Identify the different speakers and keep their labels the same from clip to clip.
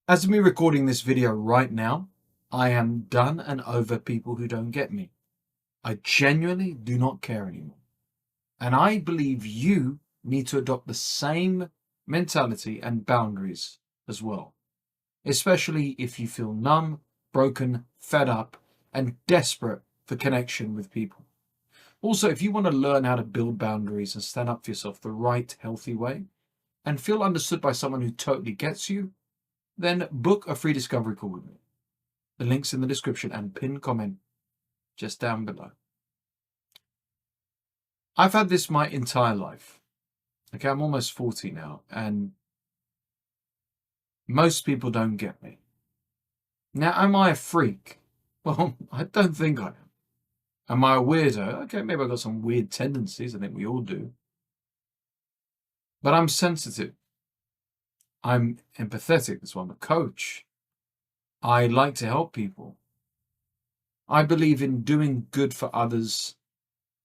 Speaker 1: As of me recording this video right now, I am done and over people who don't get me. I genuinely do not care anymore. And I believe you need to adopt the same mentality and boundaries as well, especially if you feel numb, broken, fed up, and desperate for connection with people. Also, if you want to learn how to build boundaries and stand up for yourself the right, healthy way, and feel understood by someone who totally gets you, then book a free discovery call with me. The link's in the description and pinned comment just down below. I've had this my entire life. Okay, I'm almost 40 now, and most people don't get me. Now, am I a freak? Well, I don't think I am. Am I a weirdo? Okay, maybe I've got some weird tendencies. I think we all do. But I'm sensitive. I'm empathetic. That's why I'm a coach. I like to help people. I believe in doing good for others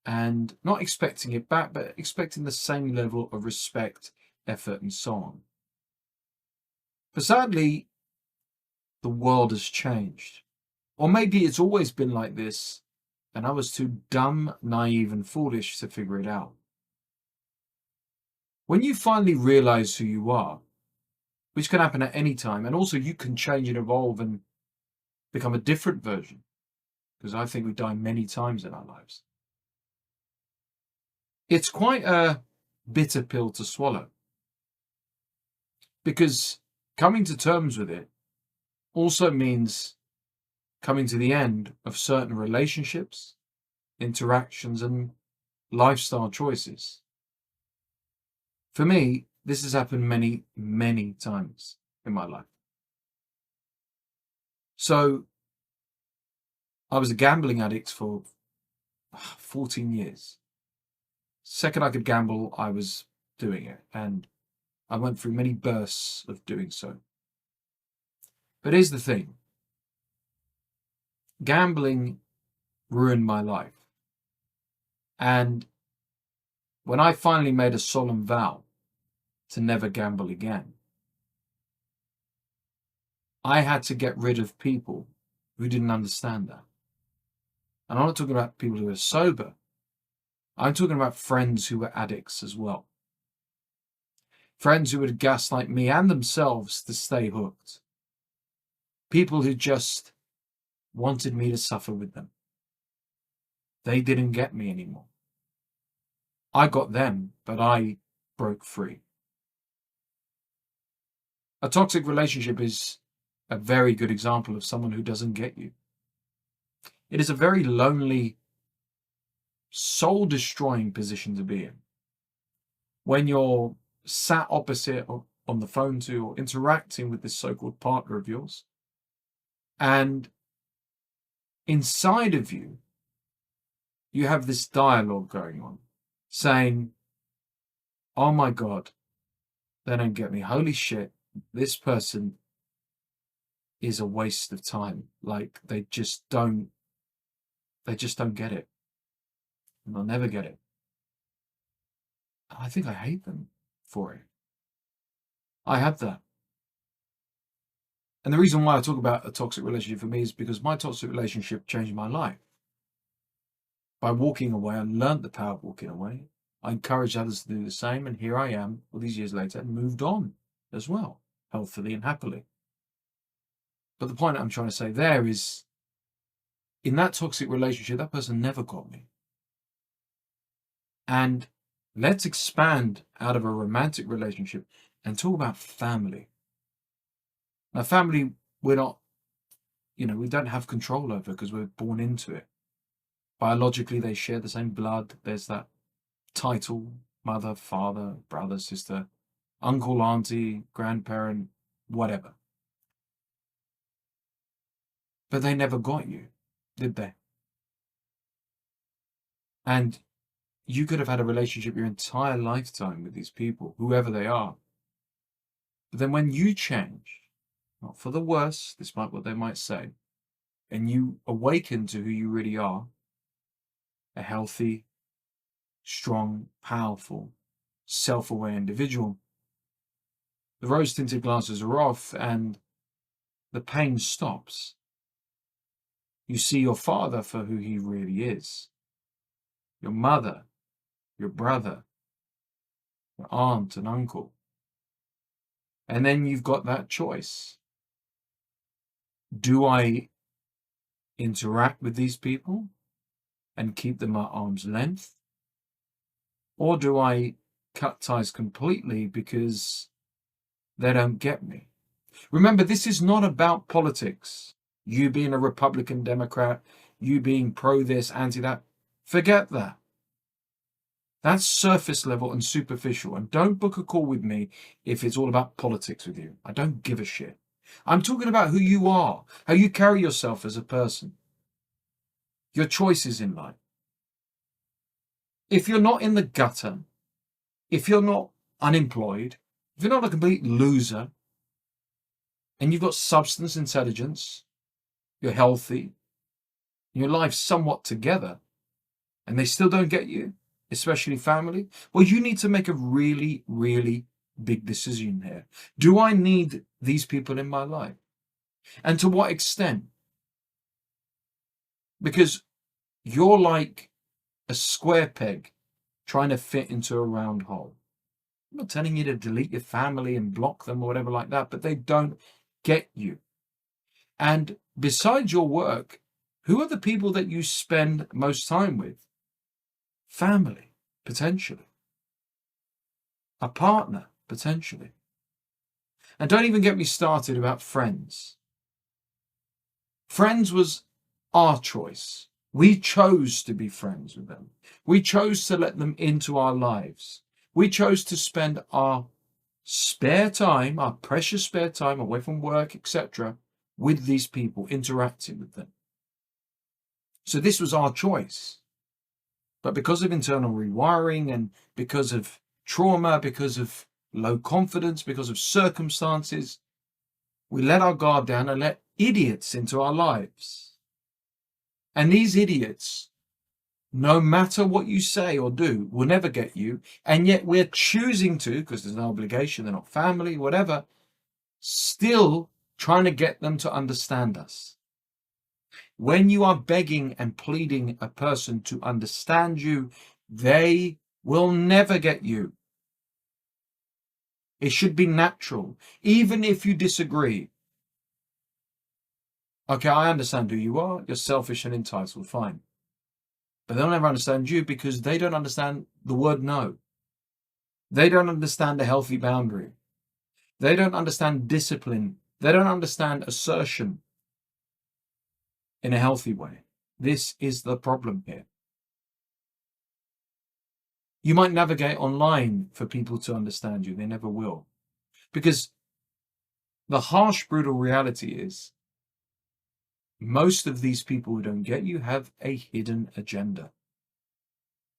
Speaker 1: and not expecting it back, but expecting the same level of respect, effort, and so on. But sadly, the world has changed. Or maybe it's always been like this, and I was too dumb, naive, and foolish to figure it out. When you finally realize who you are, which can happen at any time, and also you can change and evolve and become a different version, because I think we die many times in our lives. It's quite a bitter pill to swallow, because coming to terms with it also means coming to the end of certain relationships, interactions, and lifestyle choices. For me, this has happened many, many times in my life. So, I was a gambling addict for 14 years. Second I could gamble, I was doing it, and I went through many bursts of doing so. But here's the thing. Gambling ruined my life. And when I finally made a solemn vow to never gamble again, I had to get rid of people who didn't understand that. And I'm not talking about people who are sober. I'm talking about friends who were addicts as well. Friends who would gaslight me and themselves to stay hooked. People who just wanted me to suffer with them. They didn't get me anymore. I got them, but I broke free. A toxic relationship is a very good example of someone who doesn't get you. It is a very lonely, soul-destroying position to be in. When you're sat opposite or on the phone to or interacting with this so-called partner of yours, and inside of you, you have this dialogue going on, saying, oh my God, they don't get me. Holy shit, this person is a waste of time. Like they just don't get it. And they'll never get it. I think I hate them for it. I had that. And the reason why I talk about a toxic relationship for me is because my toxic relationship changed my life. By walking away, I learned the power of walking away. I encouraged others to do the same, and here I am, all these years later, and moved on as well, healthily and happily. But the point I'm trying to say there is, in that toxic relationship, that person never got me. And let's expand out of a romantic relationship and talk about family. Now, family, we're not, we don't have control over because we're born into it. Biologically, they share the same blood. There's that title, mother, father, brother, sister, uncle, auntie, grandparent, whatever. But they never got you, did they? And you could have had a relationship your entire lifetime with these people, whoever they are. But then when you change, not for the worse, despite what they might say, and you awaken to who you really are, a healthy, strong, powerful, self-aware individual, the rose-tinted glasses are off, and the pain stops. You see your father for who he really is, your mother, your brother, your aunt and uncle. And then you've got that choice. Do I interact with these people and keep them at arm's length? Or do I cut ties completely because they don't get me? Remember, this is not about politics. You being a Republican, Democrat, you being pro this, anti that. Forget that. That's surface level and superficial. And don't book a call with me if it's all about politics with you. I don't give a shit. I'm talking about who you are, how you carry yourself as a person, your choices in life. If you're not in the gutter, if you're not unemployed, if you're not a complete loser, and you've got substance intelligence, you're healthy, your life's somewhat together, and they still don't get you, especially family, well, you need to make a really, really big decision here. Do I need these people in my life? And to what extent? Because you're like a square peg trying to fit into a round hole. I'm not telling you to delete your family and block them or whatever like that, but they don't get you. And besides your work, who are the people that you spend most time with? Family, potentially. A partner, potentially. And don't even get me started about friends. Friends was our choice. We chose to be friends with them. We chose to let them into our lives. We chose to spend our spare time, our precious spare time away from work, etc., with these people, interacting with them. So this was our choice. But because of internal rewiring and because of trauma, because of low confidence, because of circumstances, we let our guard down and let idiots into our lives. And these idiots, no matter what you say or do, will never get you. And yet we're choosing to, because there's no obligation, they're not family, whatever, still trying to get them to understand us. When you are begging and pleading a person to understand you, they will never get you. It should be natural, even if you disagree. Okay, I understand who you are. You're selfish and entitled, fine. But they'll never understand you because they don't understand the word no. They don't understand a healthy boundary. They don't understand discipline. They don't understand assertion in a healthy way. This is the problem here. You might navigate online for people to understand you. They never will. Because the harsh, brutal reality is most of these people who don't get you have a hidden agenda.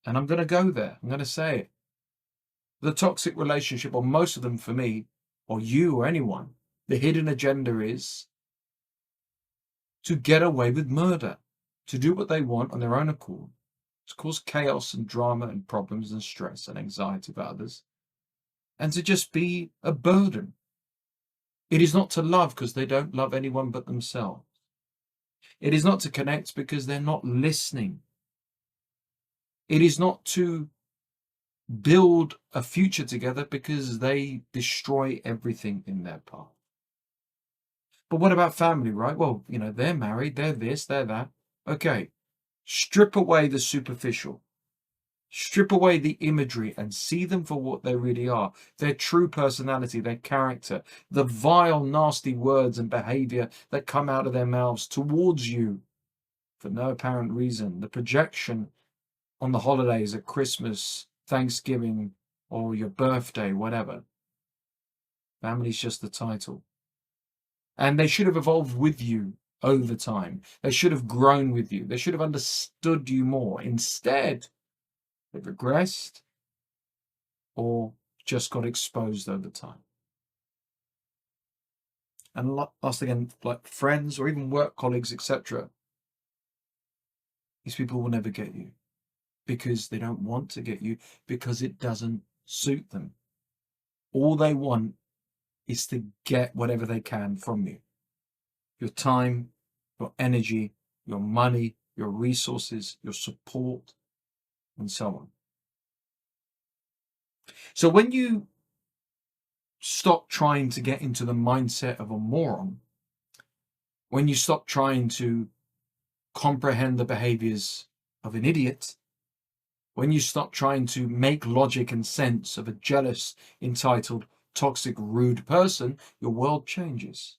Speaker 1: And I'm going to go there. I'm going to say it. The toxic relationship, or most of them for me, or you or anyone, the hidden agenda is to get away with murder, to do what they want on their own accord, to cause chaos and drama and problems and stress and anxiety for others, and to just be a burden. It is not to love because they don't love anyone but themselves. It is not to connect because they're not listening. It is not to build a future together because they destroy everything in their path. But what about family, right? Well, they're married, they're this, they're that. Okay, strip away the superficial. Strip away the imagery and see them for what they really are. Their true personality, their character, the vile, nasty words and behavior that come out of their mouths towards you for no apparent reason. The projection on the holidays at Christmas, Thanksgiving, or your birthday, whatever. Family's just the title. And they should have evolved with you over time. They should have grown with you. They should have understood you more. Instead, they've regressed or just got exposed over time. And last again, like friends or even work colleagues, etc., these people will never get you because they don't want to get you because it doesn't suit them. All they want is to get whatever they can from you. your time, your energy, your money, your resources, your support, and so on. So when you stop trying to get into the mindset of a moron, when you stop trying to comprehend the behaviors of an idiot, when you stop trying to make logic and sense of a jealous, entitled, toxic, rude person, your world changes.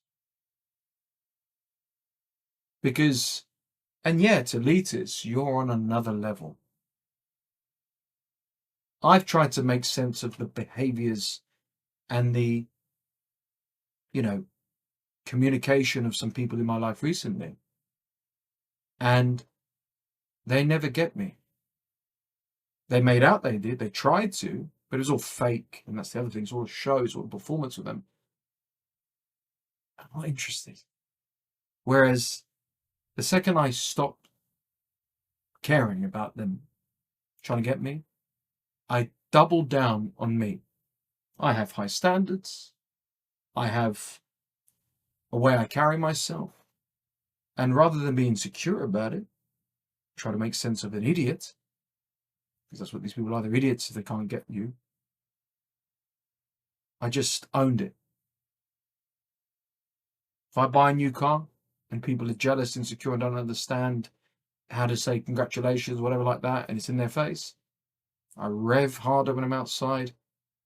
Speaker 1: Because, and yet, elitists, you're on another level. I've tried to make sense of the behaviors and the, communication of some people in my life recently. And they never get me. They made out they did. They tried to, but it was all fake. And that's the other thing. It's all a show. It's all a performance with them. I'm not interested. Whereas the second I stopped caring about them trying to get me, I doubled down on me. I have high standards. I have a way I carry myself. And rather than be insecure about it, try to make sense of an idiot, because that's what these people are, they're idiots if they can't get you. I just owned it. If I buy a new car and people are jealous, insecure, and don't understand how to say congratulations, whatever like that, and it's in their face, I rev harder when I'm outside,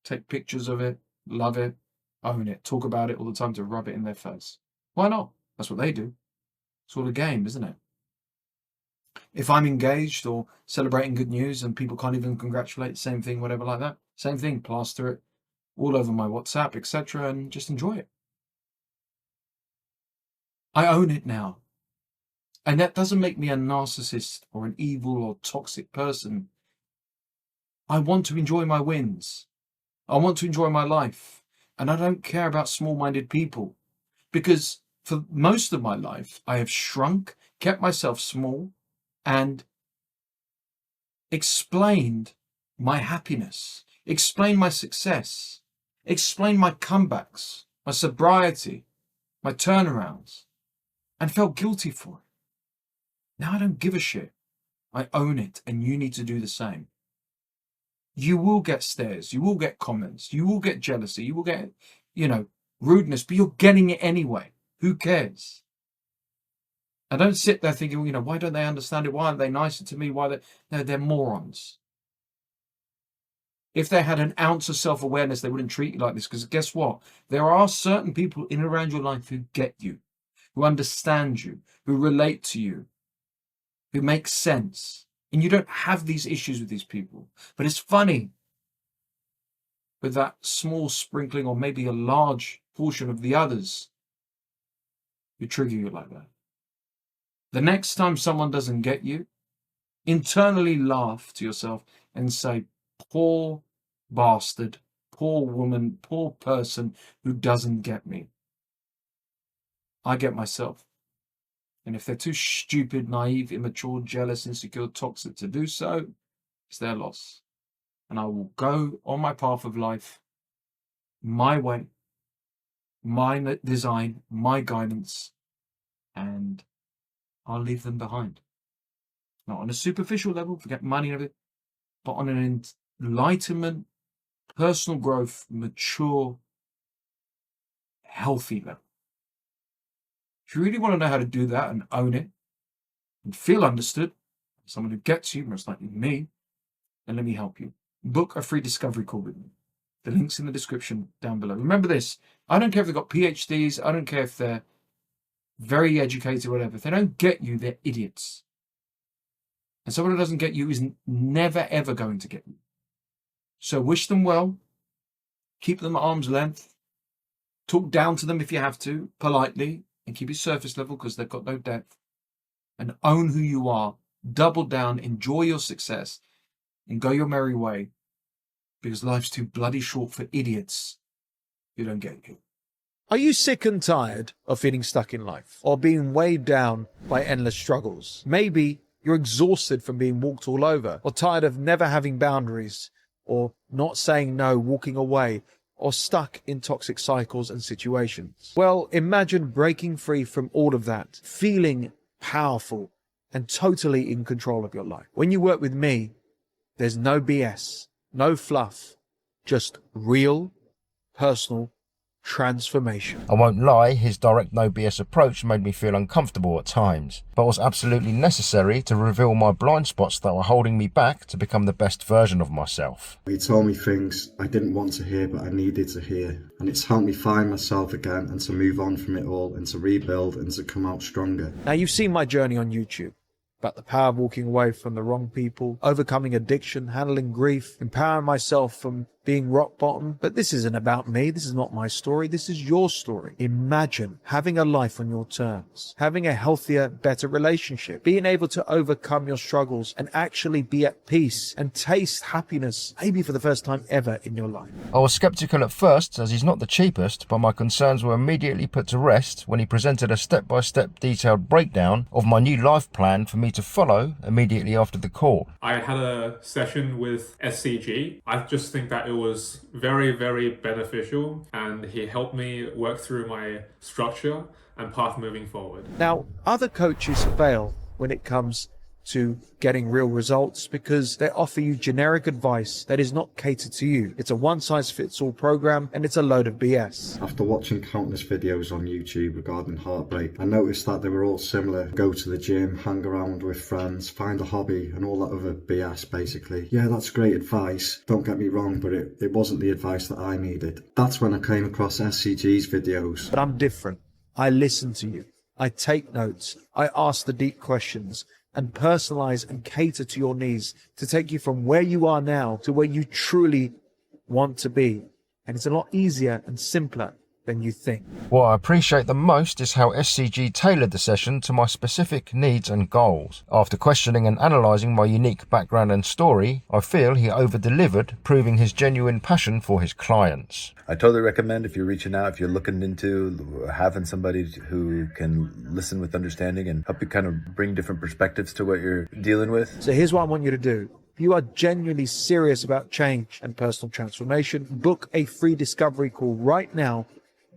Speaker 1: take pictures of it, love it, own it, talk about it all the time to rub it in their face. Why not? That's what they do. It's all a game, isn't it? If I'm engaged or celebrating good news and people can't even congratulate, same thing, whatever like that, same thing, plaster it all over my WhatsApp, etc., and just enjoy it. I own it now. And that doesn't make me a narcissist or an evil or toxic person. I want to enjoy my wins. I want to enjoy my life. And I don't care about small-minded people. Because for most of my life, I have shrunk, kept myself small, and explained my happiness, explained my success, explained my comebacks, my sobriety, my turnarounds, and felt guilty for it. Now I don't give a shit. I own it, and you need to do the same. You will get stares, you will get comments, you will get jealousy, you will get, rudeness, but you're getting it anyway. Who cares? I don't sit there thinking, why don't they understand it? Why aren't they nicer to me? No, they're morons. If they had an ounce of self-awareness, they wouldn't treat you like this. Because guess what? There are certain people in and around your life who get you, who understand you, who relate to you, who make sense. And you don't have these issues with these people. But it's funny, with that small sprinkling or maybe a large portion of the others who trigger you like that. The next time someone doesn't get you, internally laugh to yourself and say, poor bastard, poor woman, poor person who doesn't get me. I get myself. And if they're too stupid, naive, immature, jealous, insecure, toxic to do so, it's their loss. And I will go on my path of life, my way, my design, my guidance, and I'll leave them behind. Not on a superficial level, forget money and everything, but on an enlightenment, personal growth, mature, healthy level. If you really want to know how to do that and own it and feel understood, someone who gets you, most likely me, then let me help you. Book a free discovery call with me. The link's in the description down below. Remember this, I don't care if they've got PhDs, I don't care if they're very educated or whatever. If they don't get you, they're idiots. And someone who doesn't get you is never, ever going to get you. So wish them well, keep them at arm's length, talk down to them if you have to, politely, and keep it surface level because they've got no depth. And own who you are, double down, enjoy your success, and go your merry way, because life's too bloody short for idiots who don't get you.
Speaker 2: Are you sick and tired of feeling stuck in life or being weighed down by endless struggles? Maybe you're exhausted from being walked all over, or tired of never having boundaries, or not saying no, walking away, or stuck in toxic cycles and situations. Well, imagine breaking free from all of that, feeling powerful and totally in control of your life. When you work with me, there's no BS, no fluff, just real, personal transformation.
Speaker 3: I won't lie, his direct no BS approach made me feel uncomfortable at times, but was absolutely necessary to reveal my blind spots that were holding me back to become the best version of myself.
Speaker 4: He told me things I didn't want to hear but I needed to hear, and it's helped me find myself again and to move on from it all and to rebuild and to come out stronger.
Speaker 2: Now, you've seen my journey on YouTube about the power of walking away from the wrong people, overcoming addiction, handling grief, empowering myself from being rock bottom. But this isn't about me. This is not my story. This is your story. Imagine having a life on your terms, having a healthier, better relationship, being able to overcome your struggles and actually be at peace and taste happiness, maybe for the first time ever in your life.
Speaker 3: I was skeptical at first as he's not the cheapest, but my concerns were immediately put to rest when he presented a step-by-step detailed breakdown of my new life plan for me to follow immediately after the call.
Speaker 5: I had a session with SCG. I just think that it was very, very beneficial, and he helped me work through my structure and path moving forward.
Speaker 2: Now, other coaches fail when it comes to getting real results because they offer you generic advice that is not catered to you. It's a one-size-fits-all program, and it's a load of BS.
Speaker 4: After watching countless videos on YouTube regarding heartbreak, I noticed that they were all similar. Go to the gym, hang around with friends, find a hobby, and all that other BS basically. Yeah, that's great advice, don't get me wrong, but it wasn't the advice that I needed. That's when I came across SCG's videos.
Speaker 2: But I'm different. I listen to you. I take notes. I ask the deep questions and personalize and cater to your needs to take you from where you are now to where you truly want to be. And it's a lot easier and simpler than you think.
Speaker 3: What I appreciate the most is how SCG tailored the session to my specific needs and goals. After questioning and analysing my unique background and story, I feel he over-delivered, proving his genuine passion for his clients.
Speaker 6: I totally recommend, if you're reaching out, if you're looking into having somebody who can listen with understanding and help you kind of bring different perspectives to what you're dealing with.
Speaker 2: So here's what I want you to do. If you are genuinely serious about change and personal transformation, book a free discovery call right now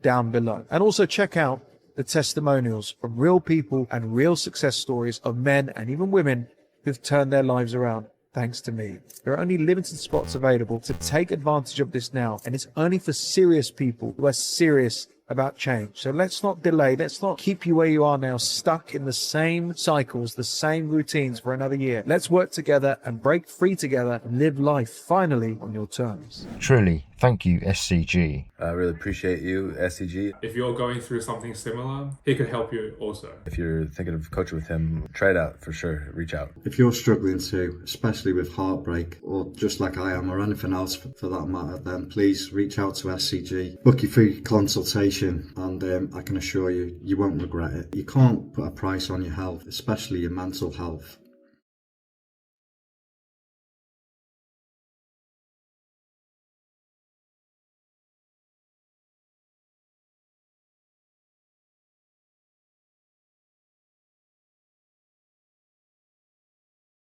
Speaker 2: down below. And also check out the testimonials from real people and real success stories of men and even women who've turned their lives around thanks to me. There are only limited spots available, to take advantage of this now, and it's only for serious people who are serious about change. So let's not delay. Let's not keep you where you are now, stuck in the same cycles, the same routines for another year. Let's work together and break free together and live life finally on your terms.
Speaker 3: Truly, thank you, SCG.
Speaker 6: I really appreciate you, SCG.
Speaker 5: If you're going through something similar, he could help you also.
Speaker 6: If you're thinking of coaching with him, try it out for sure. Reach out.
Speaker 4: If you're struggling too, especially with heartbreak, or just like I am, or anything else for that matter, then please reach out to SCG. Book your free consultation, and I can assure you, you won't regret it. You can't put a price on your health, especially your mental health.